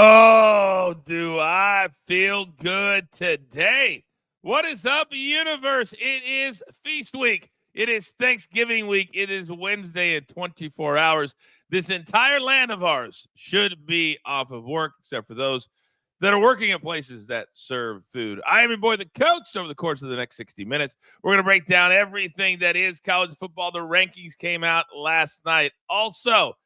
Oh, do I feel good today? What is up, universe? It is feast week. It is Thanksgiving week. It is Wednesday in 24 hours. This entire land of ours should be off of work, except for those that are working at places that serve food. I am your boy, the coach. Over the course of the next 60 minutes, we're going to break down everything that is college football. The rankings came out last night. Also,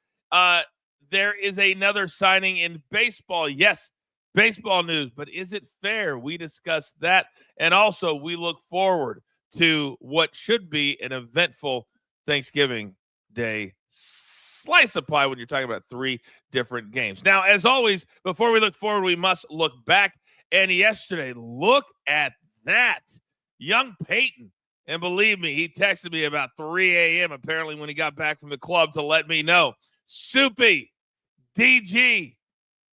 there is another signing in baseball. Yes, baseball news, but is it fair? We discussed that. And also, we look forward to what should be an eventful Thanksgiving Day slice of pie when you're talking about three different games. Now, as always, before we look forward, we must look back. And yesterday, look at that. Young Peyton. And believe me, he texted me about 3 a.m. apparently when he got back from the club to let me know. Soupy, DG,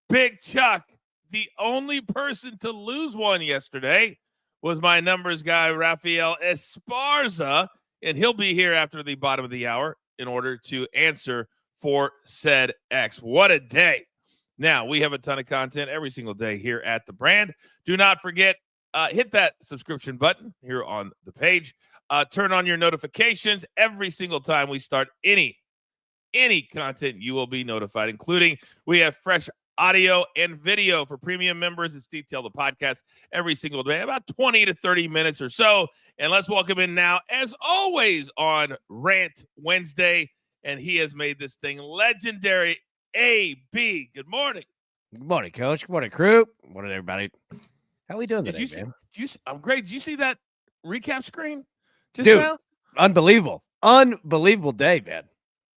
Big Chuck, the only person to lose one yesterday was my numbers guy, Rafael Esparza, and he'll be here after the bottom of the hour in order to answer for said X. What a day. Now, we have a ton of content every single day here at The Brand. Do not forget, hit that subscription button here on the page. Turn on your notifications every single time we start any content. You will be notified, including we have fresh audio and video for premium members. It's detailed the podcast every single day, about 20 to 30 minutes or so. And let's welcome in now, as always, on Rant Wednesday. And he has made this thing legendary. AB, good morning. Good morning, Coach. Good morning, crew. Good morning, everybody. How are we doing today, man? I'm great. Did you see that recap screen just Dude, now? Unbelievable. Unbelievable day, man.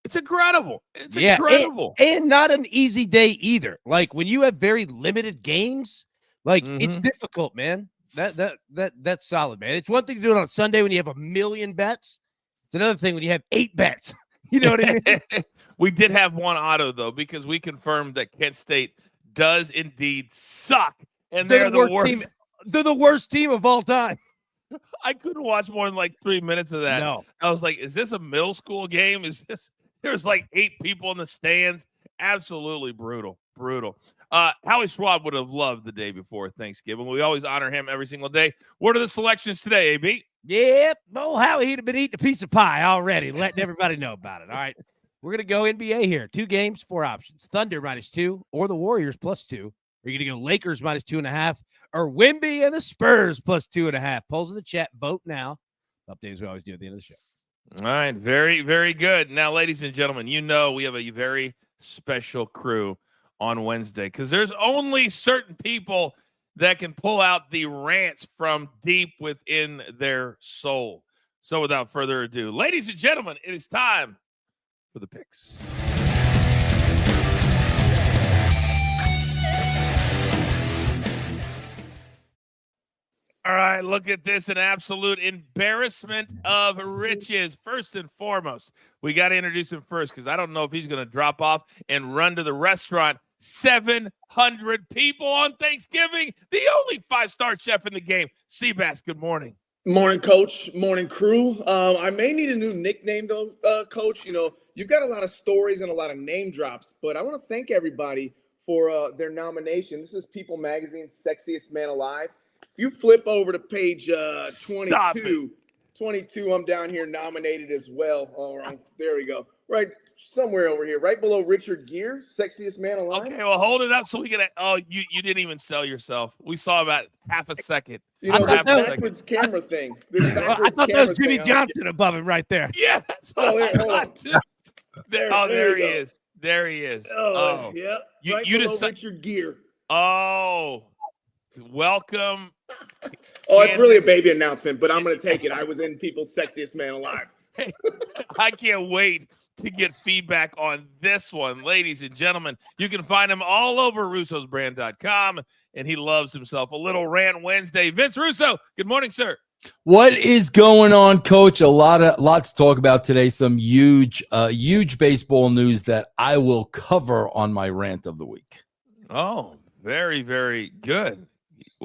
It's incredible. It's incredible. And not an easy day either. Like, when you have very limited games, like, it's difficult, man. That's solid, man. It's one thing to do it on Sunday when you have a million bets. It's another thing when you have 8 bets. You know what I mean? We did have one auto, though, because we confirmed that Kent State does indeed suck. And they're the worst team. They're the worst team of all time. I couldn't watch more than like 3 minutes of that. No. I was like, is this a middle school game? There's like 8 people in the stands. Absolutely brutal. Howie Schwab would have loved the day before Thanksgiving. We always honor him every single day. What are the selections today, AB? Yep. Oh, Howie, he'd have been eating a piece of pie already, letting everybody know about it. All right. We're going to go NBA here. 2 games, 4 options. Thunder -2 or the Warriors +2. Are you going to go Lakers -2.5 or Wemby and the Spurs +2.5? Polls in the chat. Vote now. Updates we always do at the end of the show. All right. Very, very good. Now, ladies and gentlemen, you know we have a very special crew on Wednesday because there's only certain people that can pull out the rants from deep within their soul. So without further ado, ladies and gentlemen, it is time for the picks. All right, look at this, an absolute embarrassment of riches. First and foremost, we got to introduce him first because I don't know if he's going to drop off and run to the restaurant. 700 people on Thanksgiving, the only 5-star chef in the game. Seabass, good morning. Morning, Coach. Morning, crew. I may need a new nickname, though, Coach. You know, you've got a lot of stories and a lot of name drops, but I want to thank everybody for their nomination. This is People Magazine's Sexiest Man Alive. If you flip over to page 22, I'm down here nominated as well. All right, there we go. Right somewhere over here, right below Richard Gere, Sexiest Man Alive. Okay, well, hold it up so we can. Oh, you didn't even sell yourself. We saw about half a second. You know, this backwards camera thing. I thought that was Jimmy Johnson above him right there. Yeah, that's what I thought too. There he is. There he is. Oh, yeah. Right below Richard Gere. Oh, welcome. Oh, it's really a baby announcement, but I'm going to take it. I was in People's Sexiest Man Alive. Hey, I can't wait to get feedback on this one. Ladies and gentlemen, you can find him all over russosbrand.com, and he loves himself a little Rant Wednesday. Vince Russo, good morning, sir. What is going on, Coach? A lot to talk about today. Some huge baseball news that I will cover on my rant of the week. Oh, very, very good.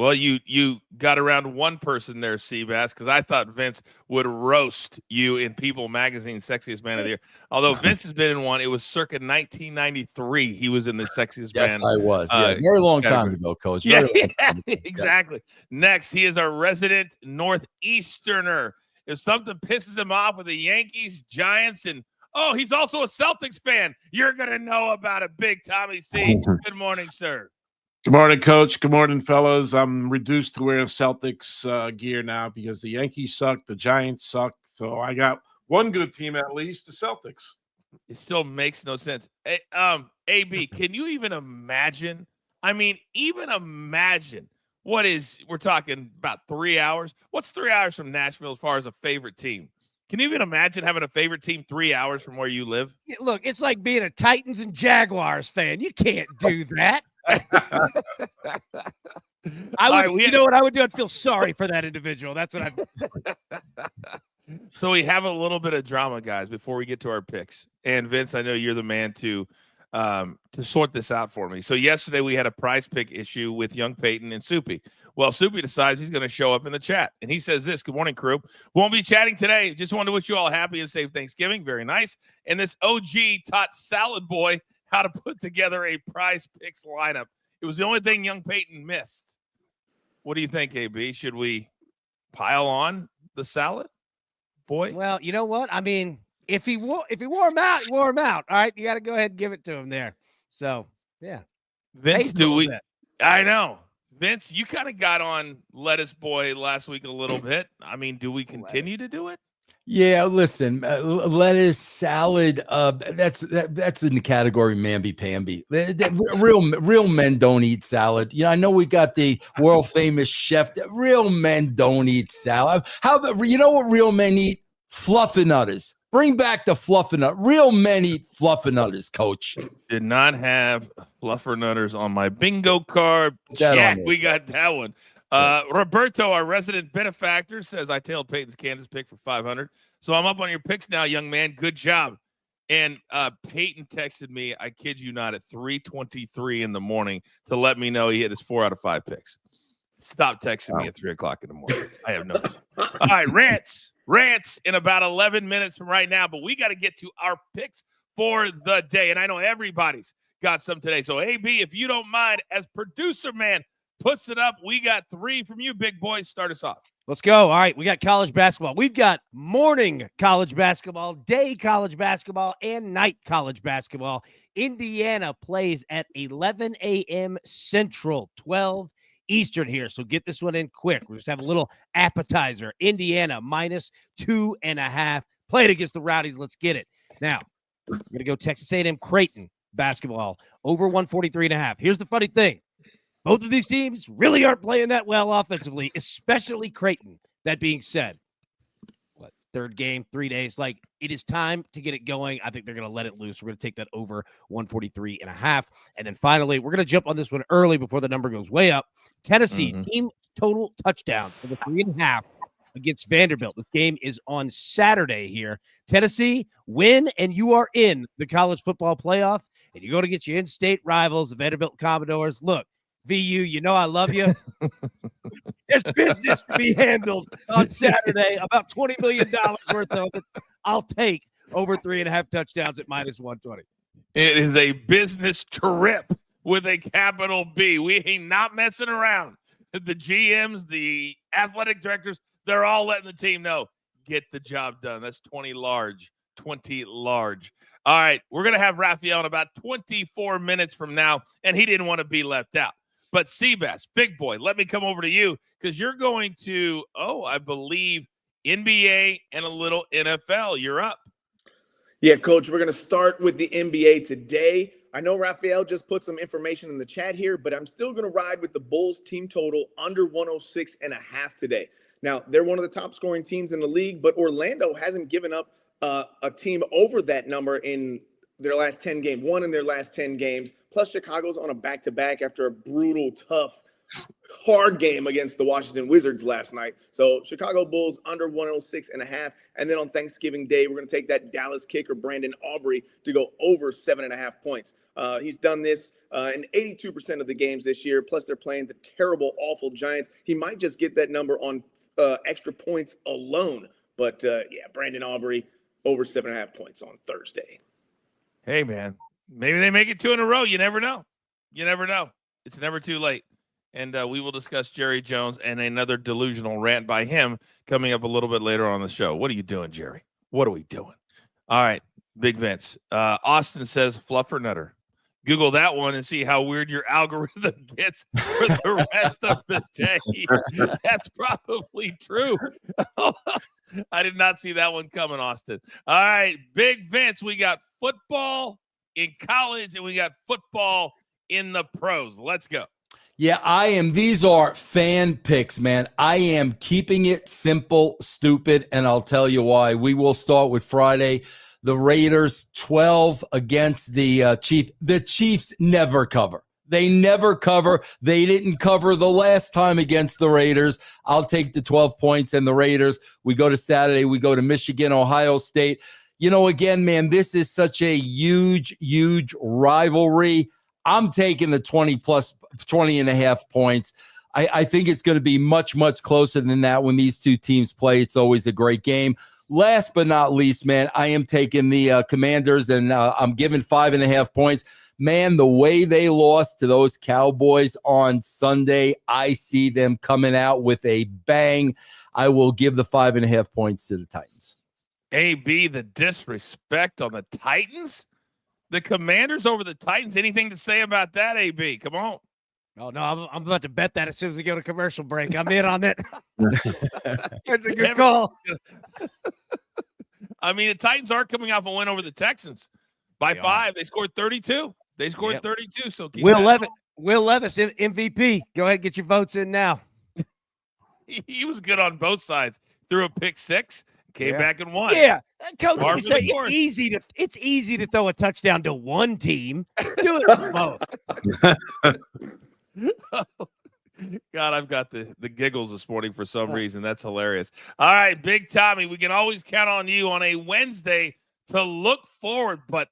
Well, you got around one person there, Seabass, because I thought Vince would roast you in People Magazine Sexiest Man of the Year. Although Vince has been in one, it was circa 1993. He was in the Sexiest Yes, Man. I was. Yeah, very long time category. ago, Coach. Yeah, Very long time ago. Yes. exactly. Next, he is our resident Northeasterner. If something pisses him off with the Yankees, Giants, and he's also a Celtics fan, you're going to know about it. Big Tommy C. Good morning, sir. Good morning, Coach. Good morning, fellas. I'm reduced to wearing Celtics gear now because the Yankees sucked, the Giants sucked. So I got one good team at least, the Celtics. It still makes no sense. AB, can you even imagine? I mean, even imagine we're talking about 3 hours. What's 3 hours from Nashville as far as a favorite team? Can you even imagine having a favorite team 3 hours from where you live? Look, it's like being a Titans and Jaguars fan. You can't do that. You know what I would do? I'd feel sorry for that individual. That's what So we have a little bit of drama, guys, before we get to our picks. And Vince, I know you're the man to sort this out for me. So yesterday we had a prize pick issue with young Peyton and Soupy. Well, Soupy decides he's going to show up in the chat. And he says this: good morning, crew. Won't be chatting today. Just want to wish you all a happy and safe Thanksgiving. Very nice. And this OG taught Salad Boy how to put together a prize picks lineup. It was the only thing young Peyton missed. What do you think, AB? Should we pile on the Salad Boy? Well, you know what? I mean, if he wore him out, he wore him out. All right, you got to go ahead and give it to him there. So, yeah. Vince, I know. Vince, you kind of got on Lettuce Boy last week a little bit. I mean, do we continue to do it? Yeah, listen, lettuce, salad, that's in the category mamby-pamby. Real men don't eat salad. I know we got the world famous chef. Real men don't eat salad. How about, what real men eat? Fluffernutters. Bring back the fluffernutter. Real men eat fluffernutters, Coach. Did not have fluffernutters on my bingo card. Jack, we got that one. Roberto, our resident benefactor, says I tailed Peyton's Kansas pick for 500. So I'm up on your picks now, young man. Good job. And Peyton texted me, I kid you not, at 3:23 in the morning to let me know he hit his 4 out of 5 picks. Stop texting me at 3 o'clock in the morning. I have no. All right, rants in about 11 minutes from right now, but we got to get to our picks for the day. And I know everybody's got some today. So AB, if you don't mind, as producer man puts it up, we got 3 from you, big boys. Start us off. Let's go. All right, we got college basketball. We've got morning college basketball, day college basketball, and night college basketball. Indiana plays at 11 a.m. Central, 12 Eastern here. So get this one in quick. We'll just have a little appetizer. Indiana -2.5. Play it against the Rowdies. Let's get it. Now, we're going to go Texas A&M Creighton basketball over 143.5. Here's the funny thing. Both of these teams really aren't playing that well offensively, especially Creighton. That being said, third game, 3 days. It is time to get it going. I think they're going to let it loose. We're going to take that over 143.5. And then finally, we're going to jump on this one early before the number goes way up. Tennessee team total touchdown for the 3.5 against Vanderbilt. This game is on Saturday here. Tennessee, win, and you are in the college football playoff. And you go to get your in-state rivals, the Vanderbilt Commodores. Look, VU, you know I love you. There's business to be handled on Saturday. About $20 million worth of it. I'll take over 3.5 touchdowns at -120. It is a business trip with a capital B. We ain't not messing around. The GMs, the athletic directors, they're all letting the team know, get the job done. That's 20 large. All right, we're going to have Raphael in about 24 minutes from now, and he didn't want to be left out. But Seabass, big boy, let me come over to you because you're going to, I believe, NBA and a little NFL. You're up. Yeah, Coach, we're going to start with the NBA today. I know Raphael just put some information in the chat here, but I'm still going to ride with the Bulls team total under 106.5 today. Now, they're one of the top scoring teams in the league, but Orlando hasn't given up a team over that number in their last 10 games, one in their last 10 games. Plus, Chicago's on a back-to-back after a brutal, tough hard game against the Washington Wizards last night. So Chicago Bulls under 106.5. And then on Thanksgiving Day, we're going to take that Dallas kicker, Brandon Aubrey, to go over 7.5 points. He's done this in 82% of the games this year. Plus, they're playing the terrible, awful Giants. He might just get that number on extra points alone. But, Brandon Aubrey over 7.5 points on Thursday. Hey, man, maybe they make it 2 in a row. You never know. You never know. It's never too late. And we will discuss Jerry Jones and another delusional rant by him coming up a little bit later on the show. What are you doing, Jerry? What are we doing? All right, Big Vince. Austin says fluff or nutter. Google that one and see how weird your algorithm gets for the rest of the day. That's probably true. I did not see that one coming, Austin. All right, Big Vince, we got football in college and we got football in the pros. Let's go. Yeah, these are fan picks, man. I am keeping it simple, stupid, and I'll tell you why. We will start with Friday. The Raiders 12 against the Chiefs. The Chiefs never cover. They never cover. They didn't cover the last time against the Raiders. I'll take the 12 points and the Raiders. We go to Saturday. We go to Michigan, Ohio State. Again, man, this is such a huge, huge rivalry. I'm taking the 20.5 points. I think it's going to be much, much closer than that when these two teams play. It's always a great game. Last but not least, man, I am taking the Commanders, and I'm giving 5.5 points. Man, the way they lost to those Cowboys on Sunday, I see them coming out with a bang. I will give the 5.5 points to the Titans. AB, the disrespect on the Titans? The Commanders over the Titans? Anything to say about that, AB? Come on. Oh, no, I'm about to bet that as soon as we go to commercial break. I'm in on that. That's a good call. I mean, the Titans are coming off a win over the Texans by 5. They scored 32. They scored 32. So keep Will Levis, MVP. Go ahead and get your votes in now. He was good on both sides. Threw a pick 6, came back and won. Yeah, Coach, it's easy to throw a touchdown to one team. Do it for both. God, I've got the giggles this morning for some reason. That's hilarious. All right, Big Tommy, we can always count on you on a Wednesday to look forward, but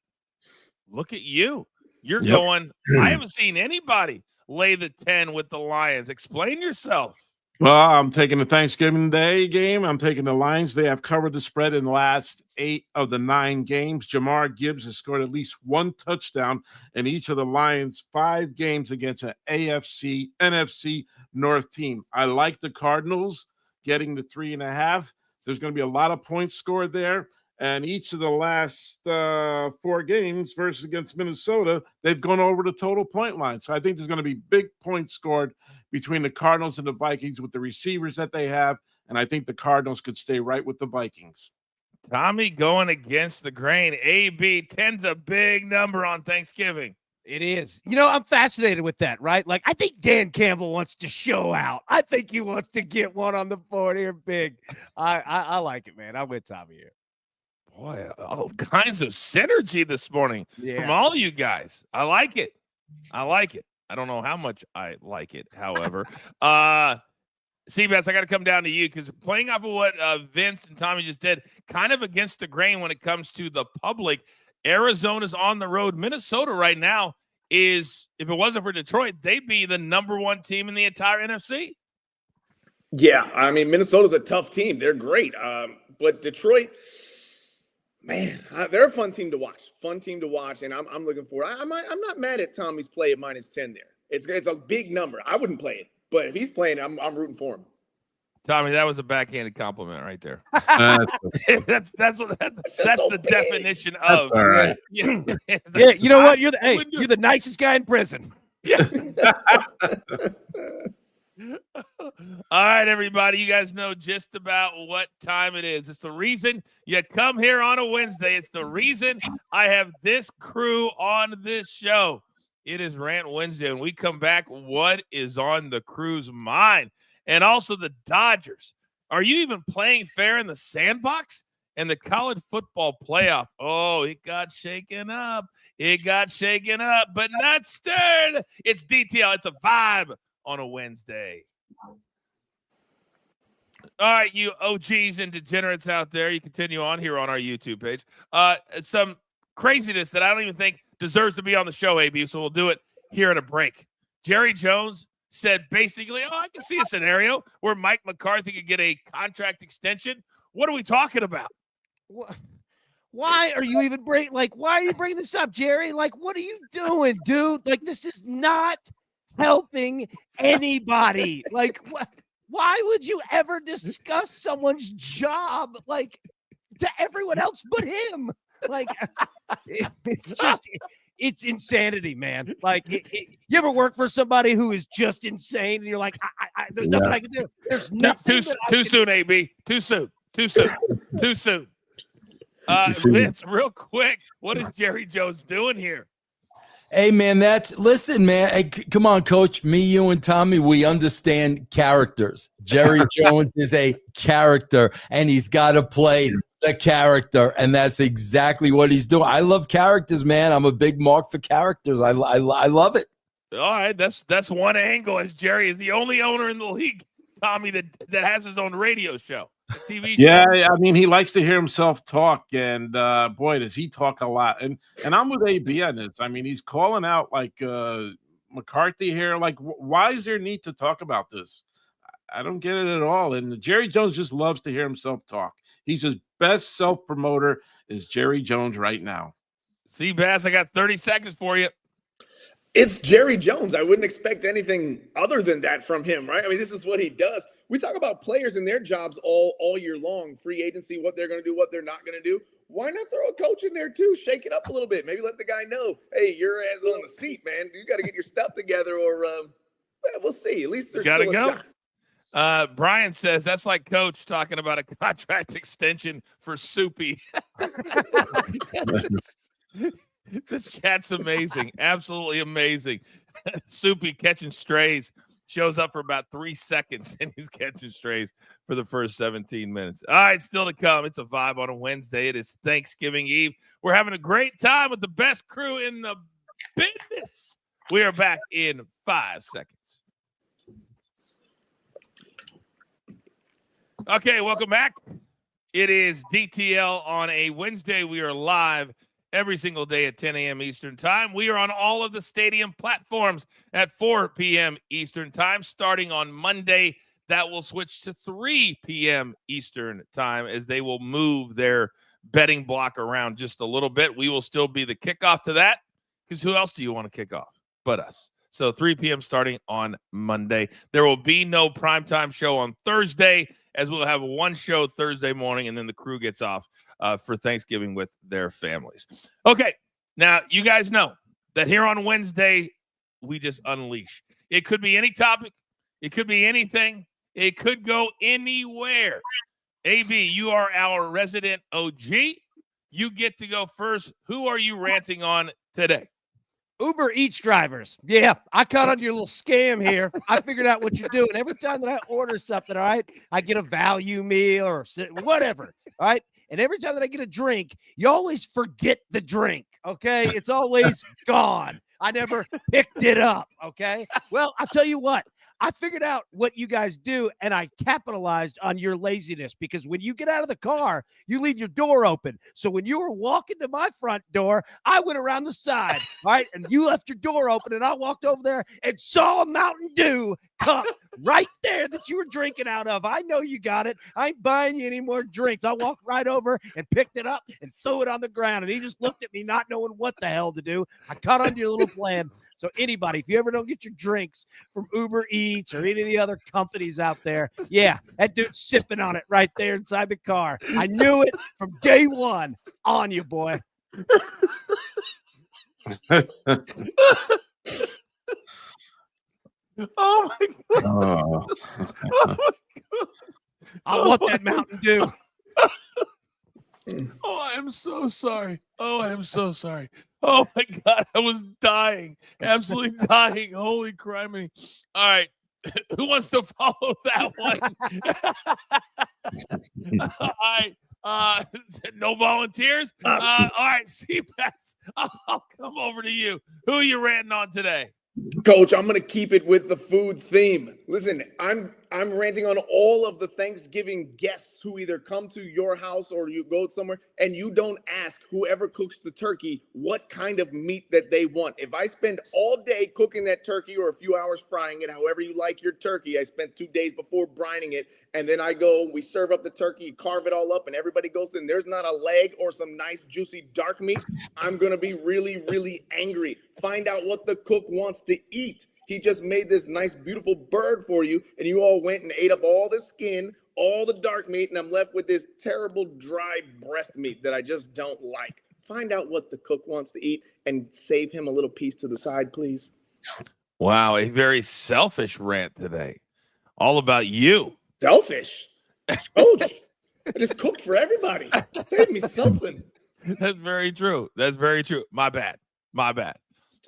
look at you. You're going, I haven't seen anybody lay the 10 with the Lions. Explain yourself. Well, I'm taking the Thanksgiving Day game. I'm taking the Lions. They have covered the spread in the last 8 of the 9 games. Jamar Gibbs has scored at least 1 touchdown in each of the Lions' 5 games against an AFC, NFC North team. I like the Cardinals getting the 3.5. There's going to be a lot of points scored there. And each of the last 4 games versus against Minnesota, they've gone over the total point line. So I think there's going to be big points scored between the Cardinals and the Vikings with the receivers that they have. And I think the Cardinals could stay right with the Vikings. Tommy going against the grain. AB, 10's a big number on Thanksgiving. It is. I'm fascinated with that, right? Like, I think Dan Campbell wants to show out. I think he wants to get one on the board here big. I like it, man. I'm with Tommy here. Boy, all kinds of synergy this morning from all you guys. I like it. I don't know how much I like it, however. Seabass, I got to come down to you because playing off of what Vince and Tommy just did, kind of against the grain when it comes to the public. Arizona's on the road. Minnesota right now is, if it wasn't for Detroit, they'd be the number 1 team in the entire NFC. Yeah, I mean, Minnesota's a tough team. They're great. But Detroit, man, they're a fun team to watch. And I'm looking for it. I'm not mad at Tommy's play at -10 there. It's a big number. I wouldn't play it, but if he's playing, I'm rooting for him. Tommy, that was a backhanded compliment right there. That's the definition of. All right. Yeah, you know what? You're the nicest guy in prison. Yeah. All right, everybody. You guys know just about what time it is. It's the reason you come here on a Wednesday. It's the reason I have this crew on this show. It is Rant Wednesday. When we come back, what is on the crew's mind? And also the Dodgers. Are you even playing fair in the sandbox? And the college football playoff. Oh, it got shaken up. But not stirred. It's DTL. It's a vibe on a Wednesday. All right, you OGs and degenerates out there, you continue on here on our YouTube page. Some craziness that I don't even think deserves to be on the show, AB, so we'll do it here at a break. Jerry Jones said basically, I can see a scenario where Mike McCarthy could get a contract extension. What are we talking about? Why are you even why are you bringing this up, Jerry? Like, what are you doing, dude? Like, this is not helping anybody. Like, what? Why would you ever discuss someone's job like to everyone else but him? Like, it's insanity, man. Like, you ever work for somebody who is just insane, and you're like, there's nothing I can do. There's nothing. Too soon, AB. Too soon. Vince, real quick, what is Jerry Jones doing here? Hey, man, listen, man. Hey, come on, coach. Me, you, and Tommy, we understand characters. Jerry Jones is a character, and he's got to play the character, and that's exactly what he's doing. I love characters, man. I'm a big mark for characters. I love it. All right, that's one angle, as Jerry is the only owner in the league, Tommy, that has his own radio show. TV show. Yeah, I mean, he likes to hear himself talk, and boy, does he talk a lot. And I'm with AB on this. I mean, he's calling out like McCarthy here. Like, why is there need to talk about this? I don't get it at all. And Jerry Jones just loves to hear himself talk. He's his best self-promoter is Jerry Jones right now. Bass, I got 30 seconds for you. It's Jerry Jones. I wouldn't expect anything other than that from him, right? I mean, this is what he does. We talk about players and their jobs all year long, free agency, what they're going to do, what they're not going to do. Why not throw a coach in there too? Shake it up a little bit. Maybe let the guy know, hey, your ass on the seat, man. You got to get your stuff together, or we'll see. At least there's still a shot. Brian says that's like Coach talking about a contract extension for Soupy. This chat's amazing. Absolutely amazing. Soupy catching strays. Shows up for about 3 seconds, and he's catching strays for the first 17 minutes. All right, still to come. It's a vibe on a Wednesday. It is Thanksgiving Eve. We're having a great time with the best crew in the business. We are back in 5 seconds. Okay, welcome back. It is DTL on a Wednesday. We are live every single day at 10 a.m. Eastern Time. We are on all of the stadium platforms at 4 p.m. Eastern Time. Starting on Monday, that will switch to 3 p.m. Eastern Time as they will move their betting block around just a little bit. We will still be the kickoff to that, because who else do you want to kick off but us? So 3 p.m. starting on Monday. There will be no primetime show on Thursday, as we'll have one show Thursday morning, and then the crew gets off for Thanksgiving with their families. Okay, now you guys know that here on Wednesday, we just unleash. It could be any topic. It could be anything. It could go anywhere. AB, you are our resident OG. You get to go first. Who are you ranting on today? Uber Eats drivers. Yeah, I caught on your little scam here. I figured out what you're doing. Every time that I order something, all right, I get a value meal or whatever, all right? And every time that I get a drink, you always forget the drink, okay? It's always gone. I never picked it up, okay? Well, I'll tell you what. I figured out what you guys do, and I capitalized on your laziness, because when you get out of the car, you leave your door open. So when you were walking to my front door, I went around the side, all right? And you left your door open, and I walked over there and saw a Mountain Dew cup right there that you were drinking out of. I know you got it. I ain't buying you any more drinks. I walked right over and picked it up and threw it on the ground, and he just looked at me not knowing what the hell to do. I caught on to your little plan. So anybody, if you ever don't get your drinks from Uber Eats or any of the other companies out there, yeah, that dude's sipping on it right there inside the car. I knew it from day one. On you, boy. Oh, my God. Oh. Oh, my God. I want that Mountain Dew. Oh, I am so sorry. Oh, I am so sorry. Oh, my God. I was dying. Absolutely dying. Holy criminy. All right. Who wants to follow that one? All right. No volunteers? All right. CBS, I'll come over to you. Who are you ranting on today? Coach, I'm gonna keep it with the food theme. Listen, I'm ranting on all of the Thanksgiving guests who either come to your house or you go somewhere and you don't ask whoever cooks the turkey what kind of meat that they want. If I spend all day cooking that turkey or a few hours frying it, however you like your turkey, I spent 2 days before brining it, and then we serve up the turkey, carve it all up, and everybody goes in. There's not a leg or some nice juicy dark meat. I'm gonna be really, really angry. Find out what the cook wants to eat. He just made this nice, beautiful bird for you, and you all went and ate up all the skin, all the dark meat, and I'm left with this terrible dry breast meat that I just don't like. Find out what the cook wants to eat and save him a little piece to the side, please. Wow, a very selfish rant today. All about you. Selfish? Coach, I just cooked for everybody. Save me something. That's very true. That's very true. My bad.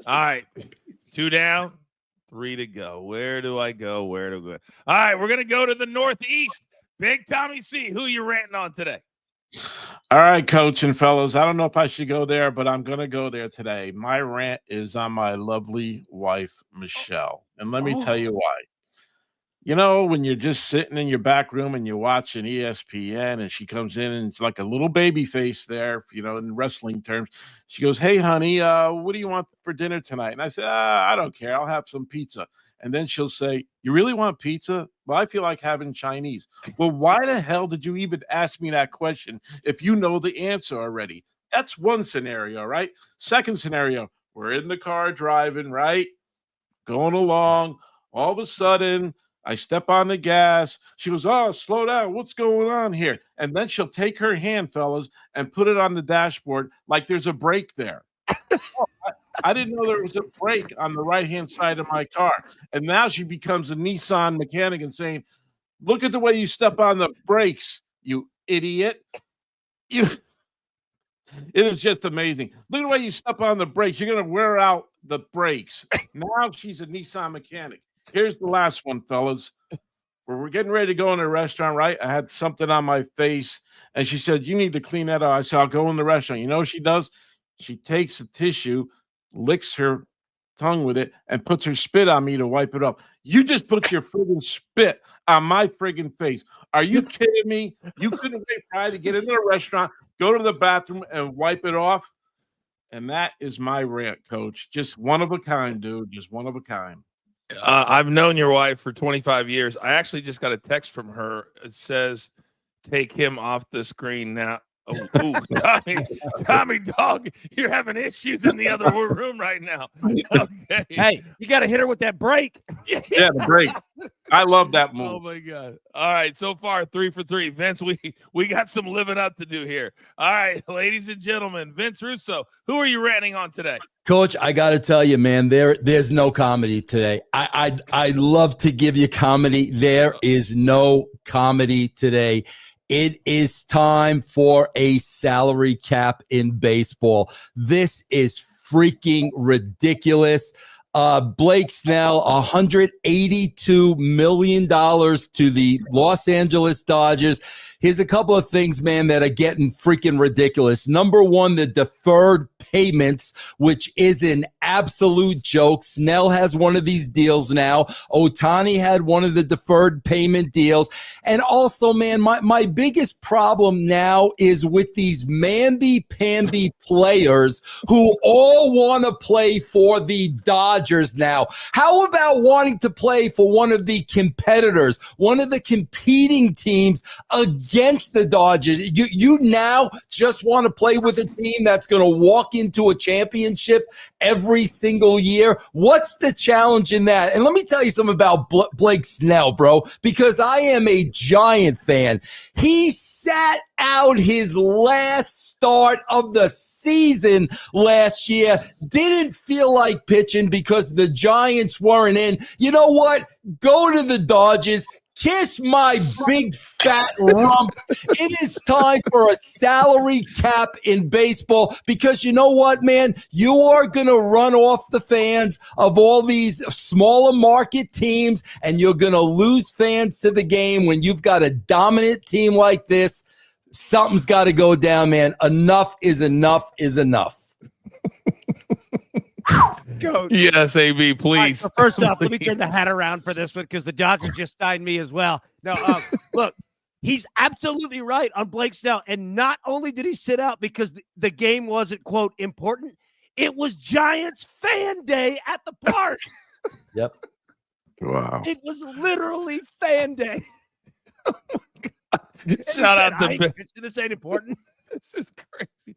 All right. 2 down, 3 to go. Where do I go? All right, we're going to go to the Northeast. Big Tommy C, who you ranting on today? All right, Coach and fellows. I don't know if I should go there, but I'm going to go there today. My rant is on my lovely wife, Michelle. And let me tell you why. You know, when you're just sitting in your back room and you're watching ESPN and she comes in and it's like a little baby face there, you know, in wrestling terms. She goes, "Hey, honey, what do you want for dinner tonight?" And I said, "I don't care. I'll have some pizza." And then she'll say, "You really want pizza? Well, I feel like having Chinese." Well, why the hell did you even ask me that question if you know the answer already? That's one scenario, right? Second scenario, we're in the car driving, right? Going along. All of a sudden, I step on the gas. She goes, "Oh, slow down. What's going on here?" And then she'll take her hand, fellas, and put it on the dashboard like there's a brake there. I didn't know there was a brake on the right-hand side of my car. And now she becomes a Nissan mechanic and saying, "Look at the way you step on the brakes, you idiot." It is just amazing. Look at the way you step on the brakes. You're going to wear out the brakes. Now she's a Nissan mechanic. Here's the last one, fellas. We're getting ready to go in a restaurant, right? I had something on my face, and she said, "You need to clean that up." I said, "I'll go in the restaurant." You know what she does? She takes a tissue, licks her tongue with it, and puts her spit on me to wipe it off. You just put your friggin' spit on my friggin' face. Are you kidding me? You couldn't wait for I to get into a restaurant, go to the bathroom, and wipe it off? And that is my rant, Coach. Just one of a kind, dude. Just one of a kind. I've known your wife for 25 years. I actually just got a text from her. It says, "Take him off the screen now." Oh, Tommy dog, you're having issues in the other room right now. Okay. Hey, you got to hit her with that break. Yeah, the break. I love that move. Oh my God. All right. So far, 3 for 3. Vince, we got some living up to do here. All right, ladies and gentlemen, Vince Russo, who are you ranting on today? Coach, I got to tell you, man, there's no comedy today. I love to give you comedy. There is no comedy today. It is time for a salary cap in baseball. This is freaking ridiculous. Blake Snell, $182 million to the Los Angeles Dodgers. Here's a couple of things, man, that are getting freaking ridiculous. Number one, the deferred payments, which is an absolute joke. Snell has one of these deals now. Ohtani had one of the deferred payment deals. And also, man, my biggest problem now is with these mamby-pamby players who all want to play for the Dodgers now. How about wanting to play for one of the competitors, one of the competing teams against the Dodgers? You now just want to play with a team that's going to walk into a championship every single year? What's the challenge in that? And let me tell you something about Blake Snell, bro, because I am a Giant fan. He sat out his last start of the season last year, didn't feel like pitching because the Giants weren't in. You know what? Go to the Dodgers. Kiss my big fat rump. It is time for a salary cap in baseball because you know what, man? You are going to run off the fans of all these smaller market teams, and you're going to lose fans to the game when you've got a dominant team like this. Something's got to go down, man. Enough is enough is enough. Coach. Yes, AB, please. All right, so first off, let me turn the hat around for this one because the Dodgers just signed me as well. No, look, he's absolutely right on Blake Snell. And not only did he sit out because the game wasn't, quote, important, it was Giants fan day at the park. Yep. Wow. It was literally fan day. Shout out to Ben. This ain't important. This is crazy.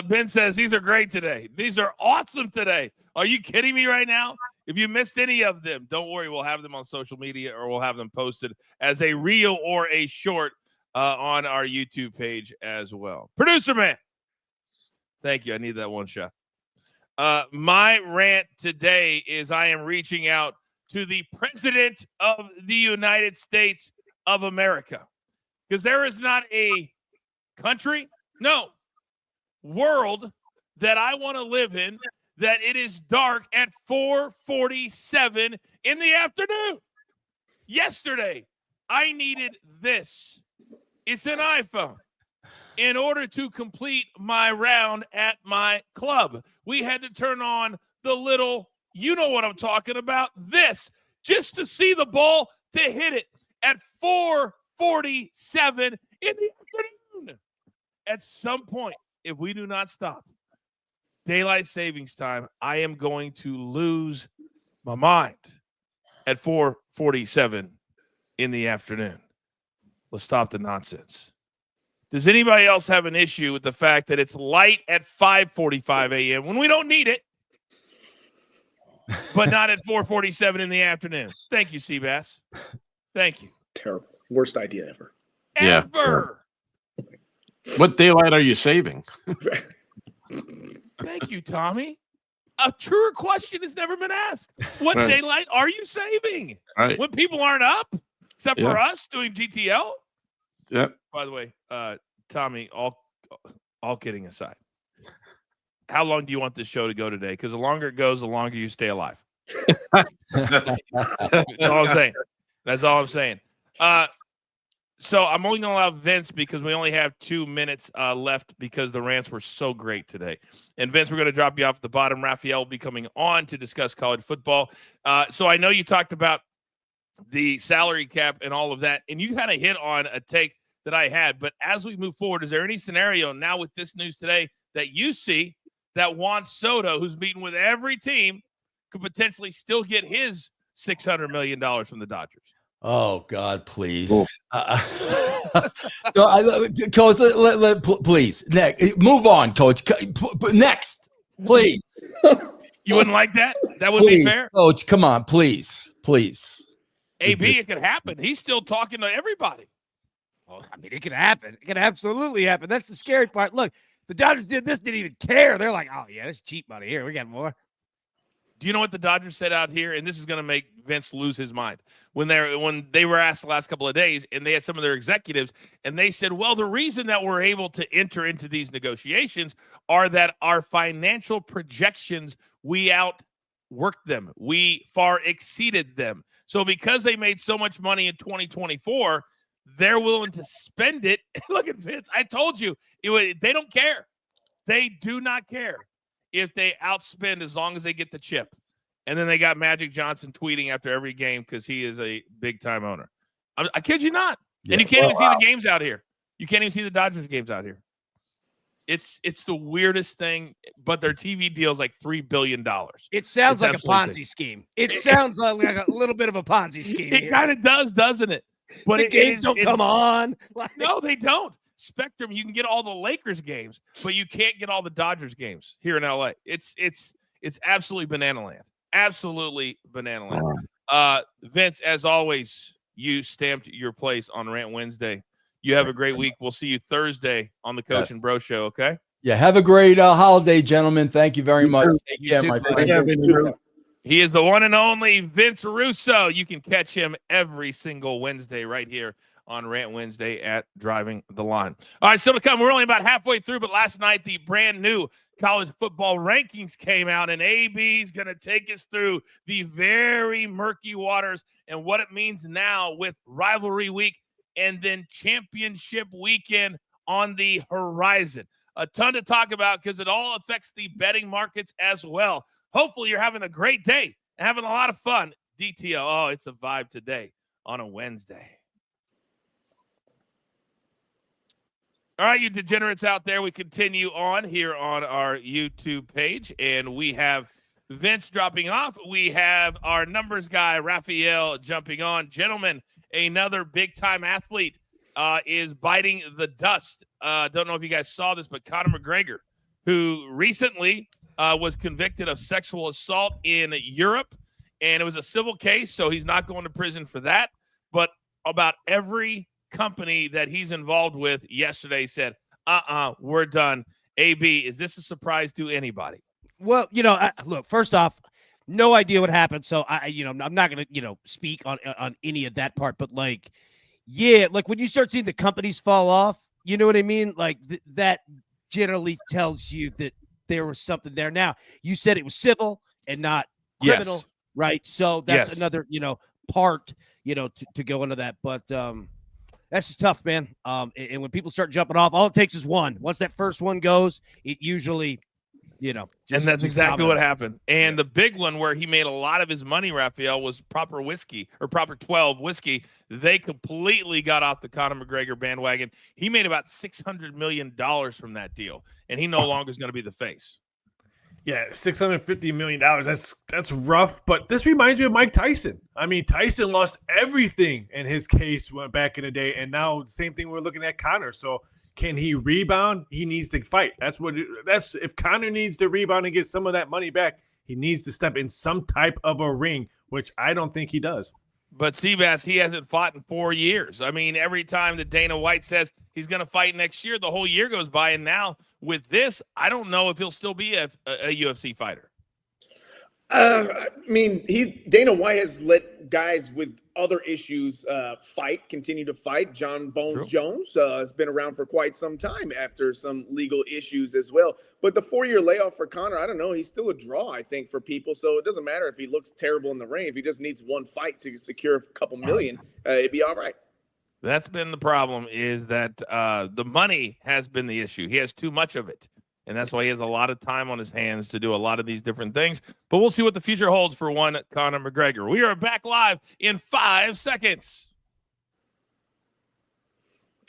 Ben says these are great today. These are awesome today. Are you kidding me right now? If you missed any of them, don't worry. We'll have them on social media or we'll have them posted as a reel or a short on our YouTube page as well. Producer man. Thank you. I need that one shot. My rant today is I am reaching out to the President of the United States of America. Because there is not a country, no, world that I want to live in that it is dark at 4:47 in the afternoon. Yesterday, I needed this. It's an iPhone. In order to complete my round at my club, we had to turn on the little, you know what I'm talking about, this, just to see the ball to hit it at 4:47 in the afternoon. At some point, if we do not stop daylight savings time, I am going to lose my mind at 4:47 in the afternoon. Let's stop the nonsense. Does anybody else have an issue with the fact that it's light at 5:45 a.m. when we don't need it, but not at 4:47 in the afternoon? Thank you, Seabass. Thank you. Terrible. Worst idea ever. Yeah. Ever. What daylight are you saving? Thank you, Tommy. A truer question has never been asked. What Right. daylight are you saving? Right. When people aren't up, except for Yeah. us doing GTL? Yep. By the way, Tommy, all kidding aside, how long do you want this show to go today? Because the longer it goes, the longer you stay alive. That's all I'm saying. That's all I'm saying. So I'm only going to allow Vince because we only have 2 minutes left because the rants were so great today. And Vince, we're going to drop you off at the bottom. Raphael will be coming on to discuss college football. So I know you talked about the salary cap and all of that, and you kind of hit on a take that I had. But as we move forward, is there any scenario now with this news today that you see that Juan Soto, who's meeting with every team, could potentially still get his $600 million from the Dodgers? Oh God, please, Cool. Coach. Please, next, move on, Coach. Next, please. You wouldn't like that? That would Please, be fair. Coach. Come on, please. AB, it could happen. He's still talking to everybody. Well, I mean, it could happen. It could absolutely happen. That's the scary part. Look, the Dodgers did this, didn't even care. They're like, oh, yeah, that's cheap money. Here, we got more. Do you know what the Dodgers said out here? And this is going to make Vince lose his mind. When they were asked the last couple of days, and they had some of their executives, and they said, well, the reason that we're able to enter into these negotiations are that our financial projections, we outworked them. We far exceeded them. So because they made so much money in 2024, they're willing to spend it. Look at Vince. I told you, they don't care. They do not care if they outspend as long as they get the chip. And then they got Magic Johnson tweeting after every game because he is a big-time owner. I kid you not. Yeah. And you can't even see the games out here. You can't even see the Dodgers games out here. It's the weirdest thing, but their TV deal is like $3 billion. It sounds It's like a Ponzi absolutely scheme. It sounds like a little bit of a Ponzi scheme. It kind of does, doesn't it? But the games don't come on. No, they don't. Spectrum, you can get all the Lakers games, but you can't get all the Dodgers games here in LA. It's absolutely banana land. Absolutely banana land. Vince, as always, you stamped your place on Rant Wednesday. You have a great week. We'll see you Thursday on the Coach and Bro Show, okay? Yeah, have a great holiday, gentlemen. Thank you very much. Take care, my friends. He is the one and only Vince Russo. You can catch him every single Wednesday right here on Rant Wednesday at Driving the Line. All right, still to come. We're only about halfway through, but last night the brand new college football rankings came out, and AB's going to take us through the very murky waters and what it means now with rivalry week and then championship weekend on the horizon. a ton to talk about because it all affects the betting markets as well. Hopefully you're having a great day and having a lot of fun. DTO, oh, it's a vibe today on a Wednesday. All right, you degenerates out there, we continue on here on our YouTube page, and we have Vince dropping off. We have our numbers guy, Raphael, jumping on. Gentlemen, another big-time athlete is biting the dust. Don't know if you guys saw this, but Conor McGregor, who recently was convicted of sexual assault in Europe, and it was a civil case, so he's not going to prison for that. But about every company that he's involved with yesterday said, we're done. AB, is this a surprise to anybody? Well, look, first off, no idea what happened. So I'm not going to, speak on any of that part, but like when you start seeing the companies fall off, you know what I mean? Like that generally tells you that there was something there. Now, you said it was civil and not criminal, yes. Right? So that's another, part, to go into that. But that's just tough, man. And when people start jumping off, all it takes is one. Once that first one goes, it usually, and that's exactly what happened. And the big one where he made a lot of his money, Raphael, was Proper Whiskey or Proper 12 Whiskey. They completely got off the Conor McGregor bandwagon. He made about $600 million from that deal, and he no longer is going to be the face. Yeah, $650 million. That's rough, but this reminds me of Mike Tyson. I mean, Tyson lost everything in his case back in the day, and now the same thing we're looking at Conor. So can he rebound? He needs to fight. That's if Conor needs to rebound and get some of that money back, he needs to step in some type of a ring, which I don't think he does. But Seabass, he hasn't fought in 4 years. I mean, every time that Dana White says he's going to fight next year, the whole year goes by. And now with this, I don't know if he'll still be a UFC fighter. I mean, Dana White has let guys with other issues continue to fight. John Bones Jones has been around for quite some time after some legal issues as well. But the 4-year layoff for Conor, I don't know. He's still a draw, I think, for people. So it doesn't matter if he looks terrible in the ring. If he just needs one fight to secure a couple million, it'd be all right. That's been the problem, is that the money has been the issue. He has too much of it. And that's why he has a lot of time on his hands to do a lot of these different things. But we'll see what the future holds for one Conor McGregor. We are back live in 5 seconds.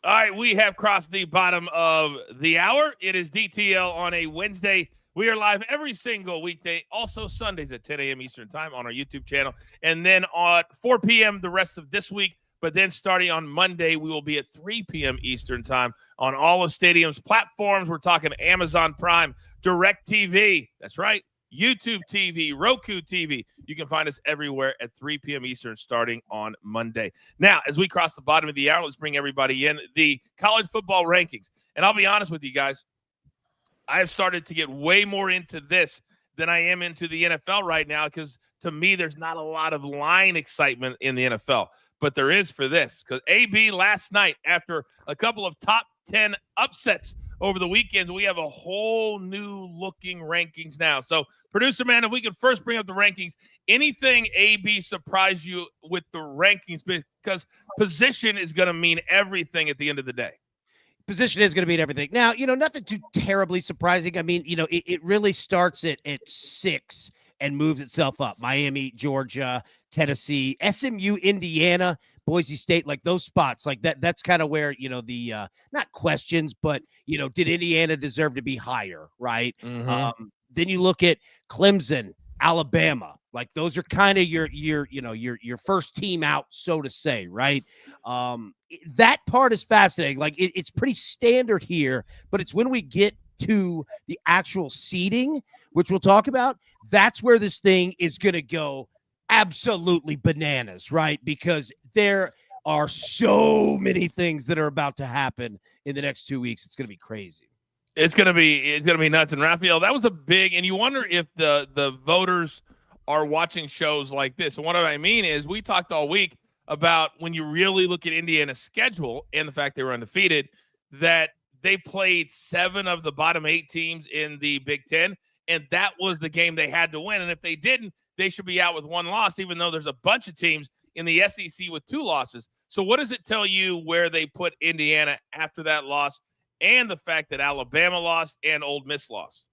All right, we have crossed the bottom of the hour. It is DTL on a Wednesday. We are live every single weekday, also Sundays at 10 a.m. Eastern time on our YouTube channel. And then at 4 p.m. the rest of this week. But then starting on Monday, we will be at 3 p.m. Eastern time on all of Stadium's platforms. We're talking Amazon Prime, DirecTV. That's right. YouTube TV, Roku TV. You can find us everywhere at 3 p.m. Eastern starting on Monday. Now, as we cross the bottom of the hour, let's bring everybody in. The college football rankings. And I'll be honest with you guys, I have started to get way more into this than I am into the NFL right now because, to me, there's not a lot of line excitement in the NFL. But there is for this, because AB last night, after a couple of top 10 upsets over the weekend, we have a whole new looking rankings now. So, producer man, if we could first bring up the rankings, anything AB surprise you with the rankings, because position is going to mean everything at the end of the day. Position is going to mean everything. Now, nothing too terribly surprising. I mean, it really starts at 6 and moves itself up. Miami, Georgia, Tennessee, SMU, Indiana, Boise State, like those spots, like that's kind of where, the not questions, but, did Indiana deserve to be higher, right? Mm-hmm. Then you look at Clemson, Alabama, like those are kind of your first team out, so to say, right? That part is fascinating. Like it's pretty standard here, but it's when we get to the actual seeding, which we'll talk about, that's where this thing is going to go absolutely bananas, right? Because there are so many things that are about to happen in the next 2 weeks. It's going to be crazy. It's gonna be nuts. And Raphael, that was a big, and you wonder if the voters are watching shows like this. And what I mean is, we talked all week about when you really look at Indiana's schedule and the fact they were undefeated, that they played 7 of the bottom 8 teams in the Big Ten, and that was the game they had to win. And if they didn't, they should be out with 1 loss, even though there's a bunch of teams in the SEC with 2 losses. So what does it tell you where they put Indiana after that loss? and the fact that Alabama lost and Ole Miss lost?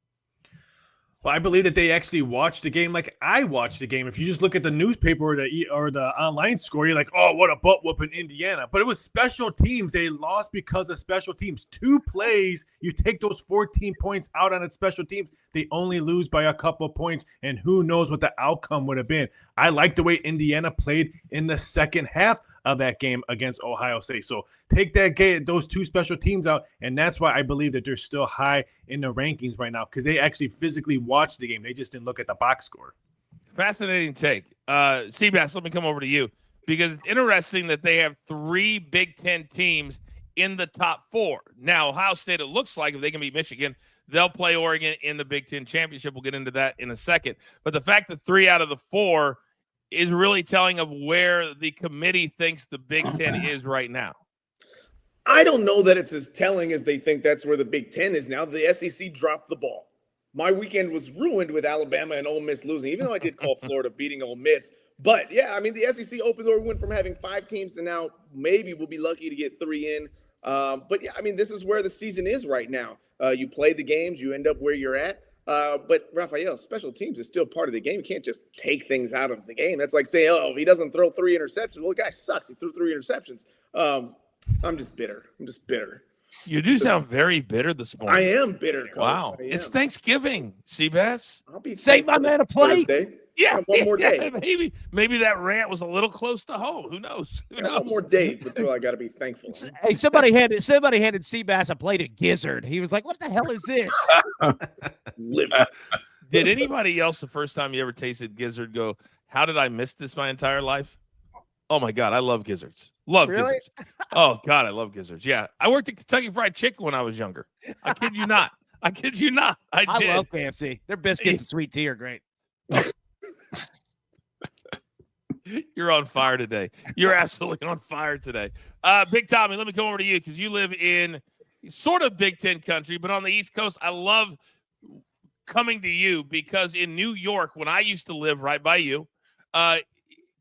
Well, I believe that they actually watched the game like I watched the game. If you just look at the newspaper or the online score, you're like, oh, what a butt whooping Indiana. But it was special teams. They lost because of special teams. 2 plays, you take those 14 points out on its special teams, they only lose by a couple of points, and who knows what the outcome would have been. I like the way Indiana played in the second half of that game against Ohio State. So take that game, those 2 special teams out, and that's why I believe that they're still high in the rankings right now, because they actually physically watched the game. They just didn't look at the box score. Fascinating take. Seabass, let me come over to you, because it's interesting that they have 3 Big Ten teams in the top 4. Now, Ohio State, it looks like if they can beat Michigan, they'll play Oregon in the Big Ten championship. We'll get into that in a second. But the fact that 3 out of the 4 is really telling of where the committee thinks the Big Ten is right now. I don't know that it's as telling as they think that's where the Big Ten is now. The SEC dropped the ball. My weekend was ruined with Alabama and Ole Miss losing, even though I did call Florida beating Ole Miss. But, yeah, I mean, the SEC open door went from having 5 teams to now maybe we'll be lucky to get 3 in. But, yeah, I mean, this is where the season is right now. You play the games, you end up where you're at. But Raphael, special teams is still part of the game. You can't just take things out of the game. That's like saying, oh, he doesn't throw 3 interceptions. Well, the guy sucks. He threw 3 interceptions. I'm just bitter. You do sound very bitter this morning. I am bitter, Coach. Wow. It's Thanksgiving, Seabass. I'll be Save my man a plate. Yeah. One more day. Maybe that rant was a little close to home. Who knows? One more day until I got to be thankful. Hey, somebody handed Seabass a plate of gizzard. He was like, what the hell is this? Did anybody else the first time you ever tasted gizzard go, how did I miss this my entire life? Oh, my God. I love gizzards. Gizzards. Oh, God. I love gizzards. Yeah. I worked at Kentucky Fried Chicken when I was younger. I kid you not. I did. I love KFC. Their biscuits and sweet tea are great. You're on fire today. You're absolutely on fire today. Big Tommy, let me come over to you because you live in sort of Big Ten country, but on the East Coast. I love coming to you because in New York, when I used to live right by you,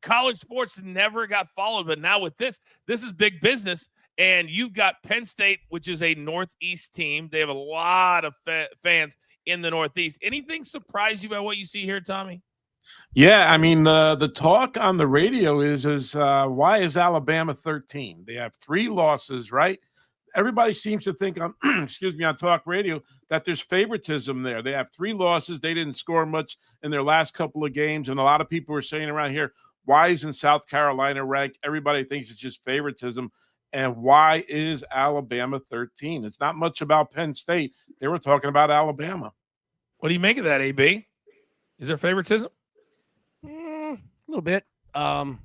college sports never got followed. But now with this is big business. And you've got Penn State, which is a Northeast team. They have a lot of fans in the Northeast. Anything surprise you by what you see here, Tommy? Yeah, I mean, the talk on the radio is why is Alabama 13? They have 3 losses, right? Everybody seems to think on, on talk radio that there's favoritism there. They have 3 losses. They didn't score much in their last couple of games. And a lot of people are saying around here, why isn't South Carolina ranked? Everybody thinks it's just favoritism. And why is Alabama 13? It's not much about Penn State. They were talking about Alabama. What do you make of that, AB? Is there favoritism? A little bit.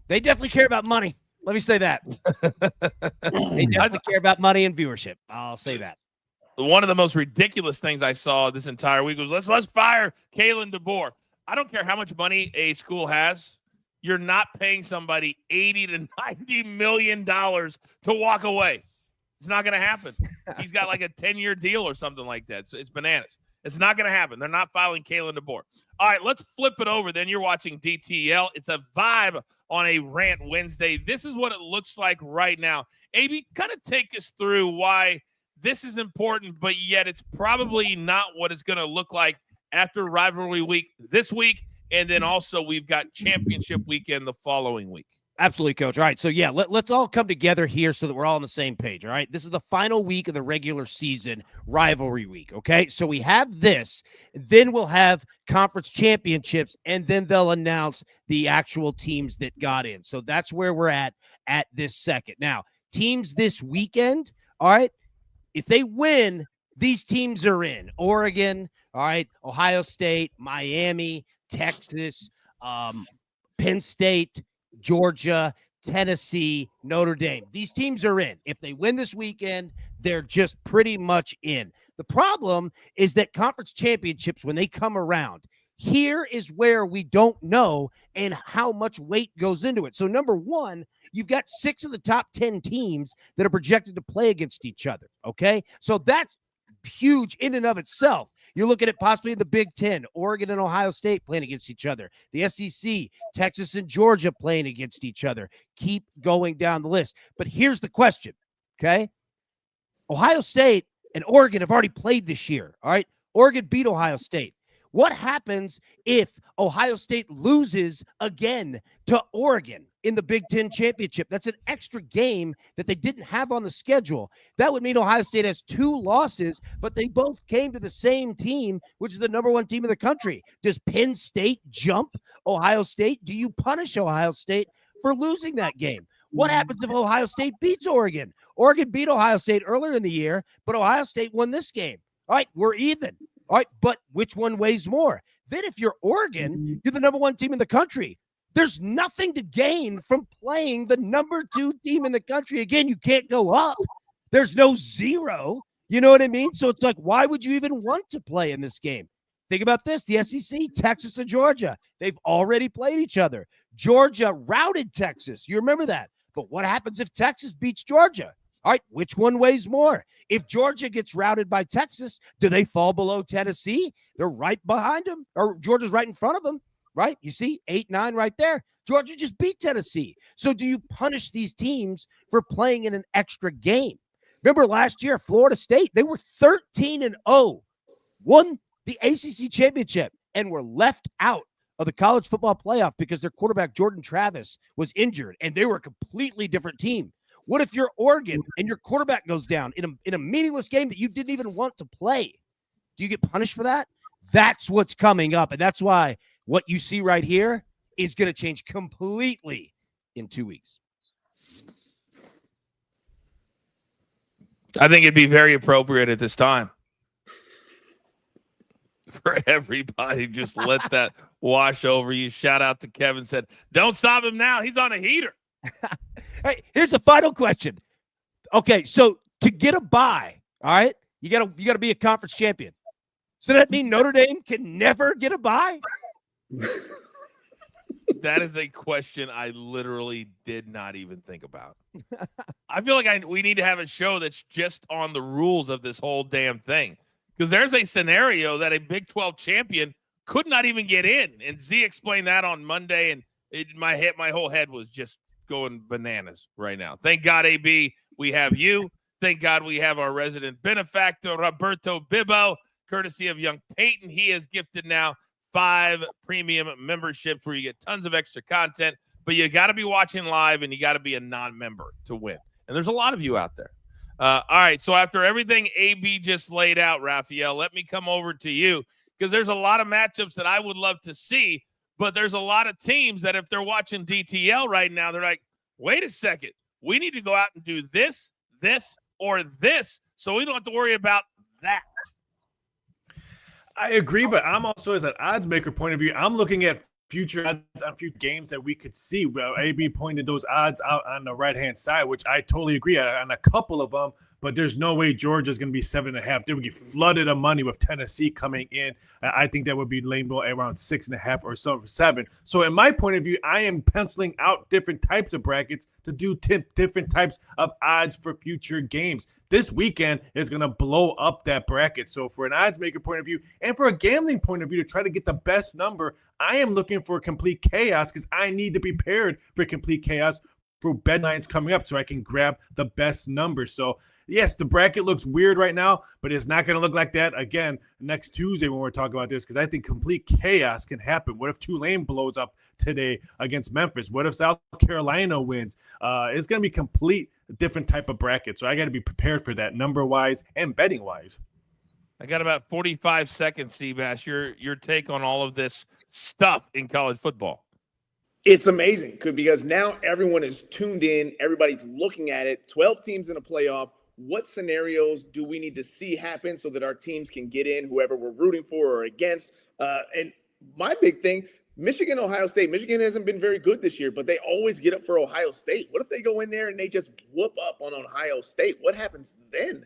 They definitely care about money. Let me say that. They definitely care about money and viewership. I'll say that. One of the most ridiculous things I saw this entire week was let's fire Kalen DeBoer. I don't care how much money a school has. You're not paying somebody $80 to $90 million to walk away. It's not going to happen. He's got like a 10-year deal or something like that. So it's bananas. It's not going to happen. They're not filing Kalen DeBoer. All right, let's flip it over. Then you're watching DTL. It's a vibe on a Rant Wednesday. This is what it looks like right now. AB, kind of take us through why this is important, but yet it's probably not what it's going to look like after rivalry week this week. And then also we've got championship weekend the following week. Absolutely, Coach. All right, so yeah, let's all come together here so that we're all on the same page, all right? This is the final week of the regular season, rivalry week, okay? So we have this, then we'll have conference championships, and then they'll announce the actual teams that got in. So that's where we're at this second. Now, teams this weekend, all right, if they win, these teams are in. Oregon, all right, Ohio State, Miami, Texas, Penn State, Georgia, Tennessee, Notre Dame. These teams are in. If they win this weekend, they're just pretty much in. The problem is that conference championships, when they come around, here is where we don't know and how much weight goes into it. So number one, you've got 6 of the top 10 teams that are projected to play against each other, okay? So that's huge in and of itself. You're looking at possibly the Big Ten, Oregon and Ohio State playing against each other. The SEC, Texas and Georgia playing against each other. Keep going down the list. But here's the question, okay? Ohio State and Oregon have already played this year. All right. Oregon beat Ohio State. What happens if Ohio State loses again to Oregon in the Big Ten championship? That's an extra game that they didn't have on the schedule. That would mean Ohio State has 2 losses, but they both came to the same team, which is the number 1 team in the country. Does Penn State jump Ohio State? Do you punish Ohio State for losing that game? What happens if Ohio State beats Oregon? Oregon beat Ohio State earlier in the year, but Ohio State won this game. All right, we're even. All right, but which one weighs more? Then if you're Oregon, you're the number 1 team in the country. There's nothing to gain from playing the number 2 team in the country. Again, you can't go up. There's no 0. You know what I mean? So it's like, why would you even want to play in this game? Think about this. The SEC, Texas and Georgia, they've already played each other. Georgia routed Texas. You remember that. But what happens if Texas beats Georgia? All right, which one weighs more? If Georgia gets routed by Texas, do they fall below Tennessee? They're right behind them, or Georgia's right in front of them, right? You see, 8-9 right there. Georgia just beat Tennessee. So do you punish these teams for playing in an extra game? Remember last year, Florida State, they were 13-0, won the ACC championship, and were left out of the college football playoff because their quarterback, Jordan Travis, was injured, and they were a completely different team. What if you're Oregon and your quarterback goes down in a meaningless game that you didn't even want to play? Do you get punished for that? That's what's coming up, and that's why what you see right here is going to change completely in 2 weeks. I think it'd be very appropriate at this time for everybody. Just let that wash over you. Shout out to Kevin, said, don't stop him now. He's on a heater. Hey, here's the final question. Okay, so to get a bye, all right, you gotta be a conference champion. So that mean Notre Dame can never get a bye? That is a question I literally did not even think about. I feel like we need to have a show that's just on the rules of this whole damn thing. Because there's a scenario that a Big 12 champion could not even get in. And Z explained that on Monday, and my whole head was just going bananas right now. Thank God, AB, we have you. Thank God we have our resident benefactor, Roberto Bibbo, courtesy of young Peyton. He is gifted now 5 premium memberships where you get tons of extra content, but you got to be watching live and you got to be a non-member to win. And there's a lot of you out there. All right, so after everything AB just laid out, Raphael, let me come over to you because there's a lot of matchups that I would love to see. But there's a lot of teams that if they're watching DTL right now, they're like, wait a second, we need to go out and do this, or this, so we don't have to worry about that. I agree, but I'm also, as an odds maker point of view, I'm looking at future odds on future games that we could see. Well, AB pointed those odds out on the right-hand side, which I totally agree on a couple of them, but there's no way Georgia's going to be 7.5. They would get flooded of money with Tennessee coming in. I think that would be labeled around 6.5 or so for 7. So in my point of view, I am penciling out different types of brackets to do different types of odds for future games. This weekend is going to blow up that bracket. So for an odds maker point of view and for a gambling point of view to try to get the best number, I am looking for complete chaos because I need to be prepared for complete chaos for bed lines coming up so I can grab the best number. So yes, the bracket looks weird right now, but it's not going to look like that again next Tuesday when we're talking about this, because I think complete chaos can happen. What if Tulane blows up today against Memphis? What if South Carolina wins? It's going to be complete different type of bracket. So I got to be prepared for that number wise and betting wise. I got about 45 seconds, Seabass. Your take on all of this stuff in college football. It's amazing because now everyone is tuned in. Everybody's looking at it. 12 teams in a playoff. What scenarios do we need to see happen so that our teams can get in, whoever we're rooting for or against? And my big thing, Michigan, Ohio State. Michigan hasn't been very good this year, but they always get up for Ohio State. What if they go in there and they just whoop up on Ohio State? What happens then?